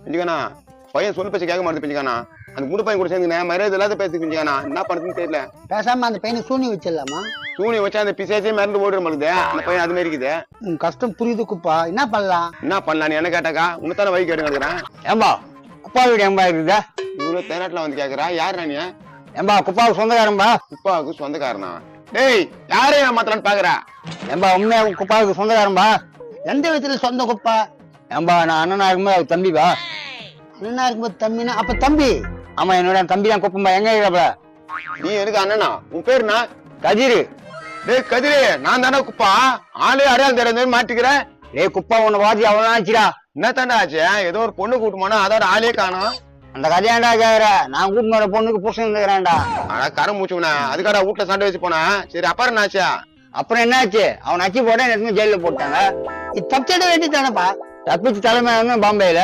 பிஞ்சுக்கானா பையன் சொல்லு பேச்சு கேட்க மாட்டேது பிஞ்சுக்கானா. அந்த முடி பையன் கூட சேர்ந்து மரியாதை இல்லாத பேசி பிஞ்சுக்கானா. என்ன பண்ணுறதுன்னு தெரியல. பேசாம அந்த பையனை சூனி வச்சிடலாமா? சூனி வச்சா அந்த பிசேச்சே மறந்து ஓடிட மாட்டேது. அந்த பையன் அது மாதிரி இருக்குது. கஷ்டம் புரியுது குப்பா. என்ன பண்ணலாம்? என்ன பண்ணலாம்? நீ என்ன கேட்டாக்கா உன்னத்தான வழி கேட்டு கிடக்குறேன். ஏம்பா குப்பா வீடு ஏம்பா இருக்குதா? இவ்வளவு தேனாட்டில் வந்து கேட்கறா. யார் நீ? ஏம்பா குப்பாவுக்கு சொந்தக்காரன்பா. குப்பாவுக்கு சொந்தக்காரனா? டேய் யாரையும் ஏமாத்தலான்னு பாக்குறா? ஏம்பா உண்மையா குப்பாவுக்கு சொந்தக்காரன்பா? எந்த விதத்துல சொந்த குப்பா? ஏம்பா நான் அண்ணனா இருக்கும்போது அவர் தம்பிப்பா. அண்ணனா இருக்கும்போது தம்பினா அப்ப தம்பி? ஆமா என்னோட தம்பி தான் குப்பம்பா. எங்க இருக்கிறப்ப? நீ எனக்கு அண்ணனா? உன் பேருனா? கதிரு. டேய் கதிரு, நான் தானே குப்பா. ஆளே அடையாளம் தெரியாத மாட்டிக்கிறேன். டேய் குப்பா உன்னை வாதி அவ்வளவு ஆச்சுடா. என்ன தாண்டா ஆச்சு? ஏதோ ஒரு பொண்ணு கூட்டுமானா அதோட ஆளே காணும். அந்த கதையாண்டா கேக்குற? நான் கூட்டு வர பொண்ணுக்கு புருஷன் இருக்கிறான்டா. ஆனா கரை மூச்சுனா அதுக்காடா வீட்டுல சண்டை வச்சு போனா. சரி அப்புறம் என்ன ஆச்சா? அப்புறம் என்னாச்சு? அவன் அச்சு போட்டா ஜெயில போட்டாங்க. தப்பிச்சிட வேண்டியதானப்பா? தப்பிச்சு தலைமை பாம்பேல